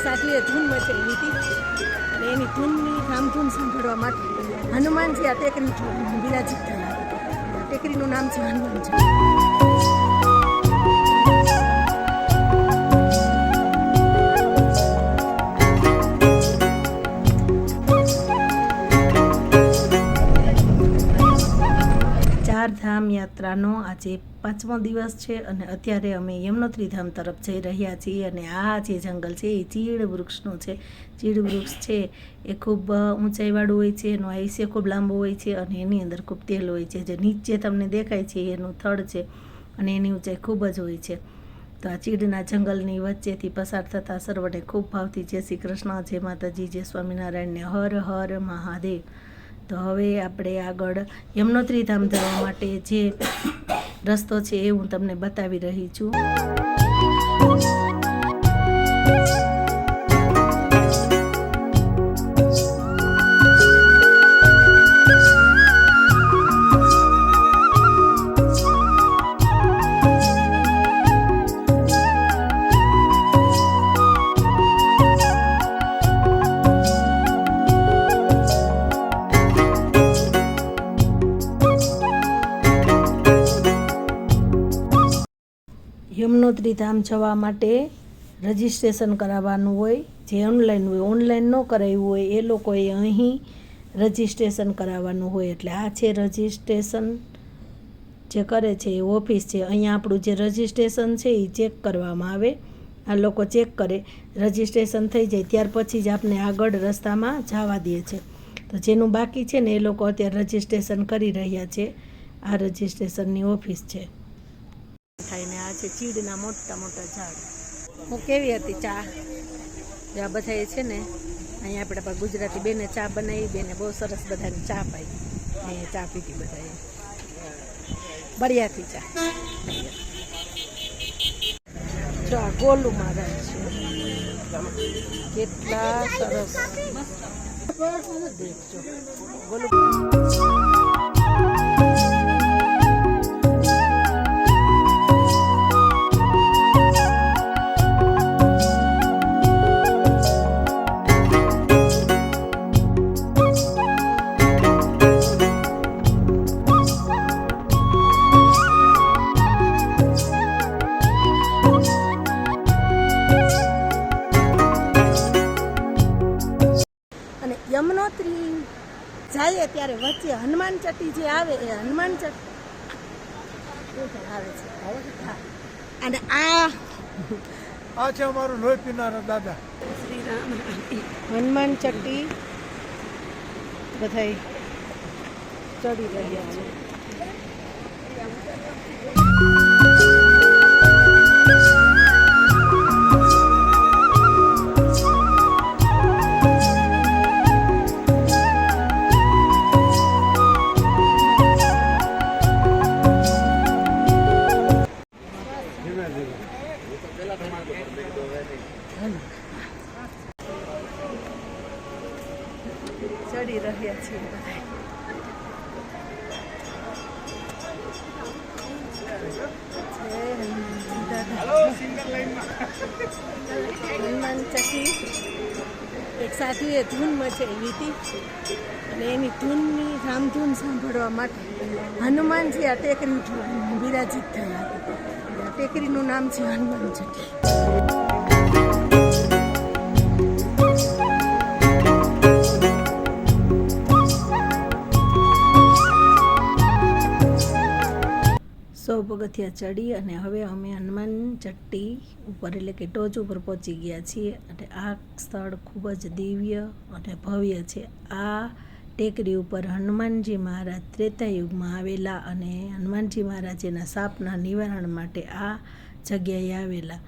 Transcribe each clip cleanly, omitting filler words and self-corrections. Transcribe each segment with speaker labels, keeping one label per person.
Speaker 1: સાધુએ ધૂન મચાવી હતી અને એની ધૂનની રામધૂન સાંભળવા માટે હનુમાનજી આ ટેકરી બિરાજિત થયા હતા. ટેકરીનું નામ છે હનુમાનજી. ચારધામ યાત્રાનો આજે 5મો દિવસ છે અને અત્યારે અમે યમનોત્રી ધામ તરફ જઈ રહ્યા છીએ. અને આ જે જંગલ છે એ ચીડ વૃક્ષનું છે. ચીડ વૃક્ષ છે એ ખૂબ ઊંચાઈવાળું હોય છે, એનો આયુષ્ય ખૂબ લાંબો હોય છે અને એની અંદર ખૂબ તેલ હોય છે. જે નીચે તમને દેખાય છે એનું થડ છે અને એની ઊંચાઈ ખૂબ જ હોય છે. તો આ ચીડના જંગલની વચ્ચેથી પસાર થતાં સર્વને ખૂબ ભાવથી જય શ્રી કૃષ્ણ, જય માતાજી, જય સ્વામિનારાયણને હર હર મહાદેવ. તો હવે આપણે આગળ યમનોત્રી ધામ જવા માટે જે રસ્તો છે એ હું તમને બતાવી રહી છું. યમનોત્રી ધામ જવા માટે રજિસ્ટ્રેશન કરાવવાનું હોય. જે ઓનલાઈન હોય, ઓનલાઈન ન કરાવ્યું હોય એ લોકોએ અહીં રજિસ્ટ્રેશન કરાવવાનું હોય. એટલે આ છે રજિસ્ટ્રેશન જે કરે છે એ ઓફિસ છે. અહીંયા આપણું જે રજિસ્ટ્રેશન છે એ ચેક કરવામાં આવે. આ લોકો ચેક કરે, રજિસ્ટ્રેશન થઈ જાય ત્યાર પછી જ આપણે આગળ રસ્તામાં જવા દે છે. તો જેનું બાકી છે ને એ લોકો અત્યારે રજિસ્ટ્રેશન કરી રહ્યા છે. આ રજિસ્ટ્રેશનની ઓફિસ છે. થાયને આ છે ચીડના મોટા મોટા ઝાડ. હું કેવી હતી ચા? આ બધા છે ને અહીંયા આપણે પણ ગુજરાતી બેને ચા બનાવી, બેને બહુ સરસ બધાને ચા પાઈ. અહીંયા ચા પીધી બધાએ બળિયાથી ચા. જો આ ગોલું મહારાજ છે, કેટલા સરસ દેખજો ગોલું. યમનોત્રી જઈએ ત્યારે વચ્ચે હનુમાન ચટ્ટી જે આવે એ હનુમાન ચટ્ટી આવે છે. અને આ
Speaker 2: છે અમારું લોહી પીનારા દાદા
Speaker 1: શ્રી રામ હનુમાન ચટ્ટી બધા ચડી રહ્યા છે. ચડી રહ્યા છીએ બધા. હનુમાન ચક્કી એક સાધુએ ધૂન મચાવી હતી અને એની ધૂનની રામધૂન સાંભળવા માટે હનુમાનજી આ ટેકરી બિરાજિત થયા હતા. આ ટેકરીનું નામ છે હનુમાન ચક્કી. સો પગથિયા ચડી અને હવે અમે હનુમાન ચટ્ટી ઉપર એટલે કે ટોચ ઉપર પહોંચી ગયા છીએ. અને આ સ્થળ ખૂબ જ દિવ્ય અને ભવ્ય છે. આ ટેકરી ઉપર હનુમાનજી મહારાજ ત્રેતાયુગમાં આવેલા અને હનુમાનજી મહારાજના શાપના નિવારણ માટે આ જગ્યાએ આવેલા.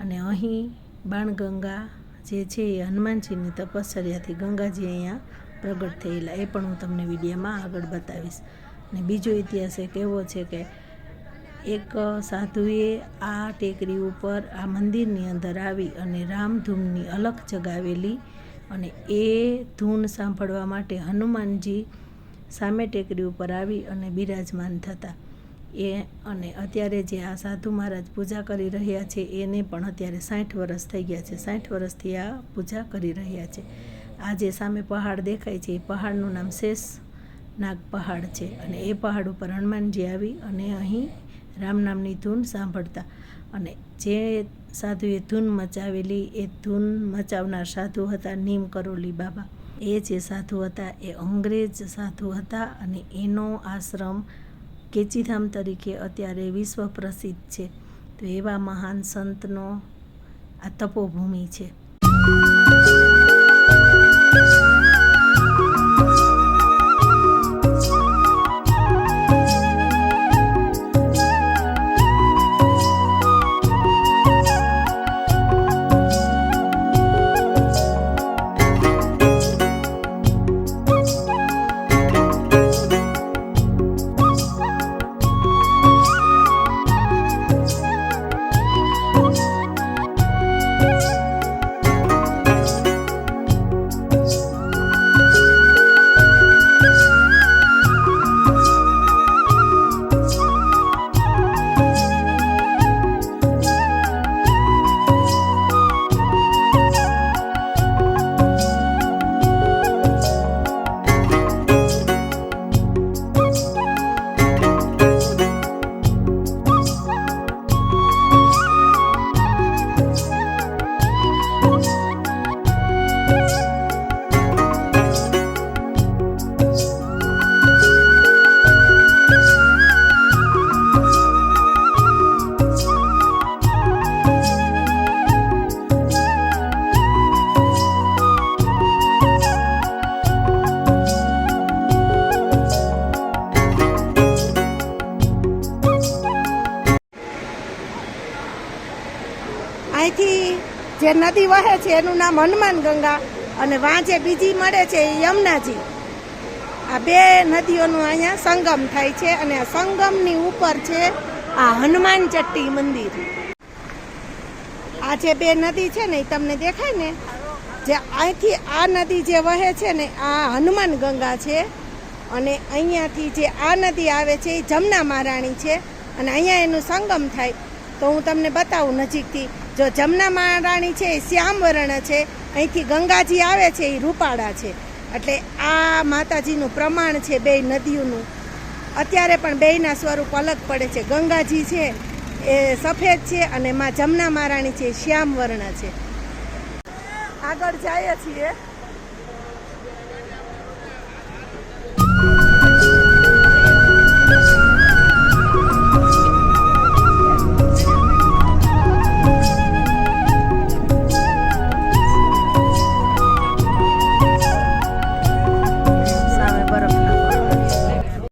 Speaker 1: અને અહીં બાણગંગા જે છે એ હનુમાનજીની તપશ્ચર્યાથી ગંગાજી અહીંયા પ્રગટ થયેલા. એ પણ હું તમને વિડીયોમાં આગળ બતાવીશ. અને બીજો ઇતિહાસ એક એવો છે કે એક સાધુએ આ ટેકરી ઉપર આ મંદિરની અંદર આવી અને રામધૂનની અલખ જગાવેલી અને એ ધૂન સાંભળવા માટે હનુમાનજી સામે ટેકરી ઉપર આવી અને બિરાજમાન થતા. એ અને અત્યારે જે આ સાધુ મહારાજ પૂજા કરી રહ્યા છે એને પણ અત્યારે 60 વર્ષ થઈ ગયા છે. 60 વર્ષથી આ પૂજા કરી રહ્યા છે. આ જે સામે પહાડ દેખાય છે એ પહાડનું નામ શેષનાગ પહાડ છે અને એ પહાડ ઉપર હનુમાનજી આવી અને અહીં રામ નામની ધૂન સાંભળતા અને જે સાધુએ ધૂન મચાવેલી એ ધૂન મચાવનાર સાધુ હતા નીમ કરોલી બાબા. એ જે સાધુ હતા એ અંગ્રેજ સાધુ હતા અને એનો આશ્રમ કેચીધામ તરીકે અત્યારે વિશ્વ પ્રસિદ્ધ છે. તો એવા મહાન સંતનો આ તપોભૂમિ છે.
Speaker 3: અહીંથી જે નદી વહે છે એનું નામ હનુમાન ગંગા અને વાંચે બીજી મળે છે એ યમુનાજી. આ બે નદીઓનું અહીંયા સંગમ થાય છે અને આ સંગમની ઉપર છે આ હનુમાન ચટ્ટી મંદિર. આ જે બે નદી છે ને એ તમને દેખાય ને, જે અહીંથી આ નદી જે વહે છે ને આ હનુમાન ગંગા છે અને અહીંયાથી જે આ નદી આવે છે એ જમના મહારાણી છે અને અહીંયા એનું સંગમ થાય. તો હું તમને બતાવું નજીકથી. જો જમના મહારાણી છે એ શ્યામ વર્ણ છે, અહીંથી ગંગાજી આવે છે એ રૂપાળા છે. એટલે આ માતાજીનું પ્રમાણ છે બે નદીઓનું. અત્યારે પણ બેયના સ્વરૂપ અલગ પડે છે. ગંગાજી છે એ સફેદ છે અને માં જમના મહારાણી છે એ શ્યામ વર્ણ છે. આગળ જઈએ છીએ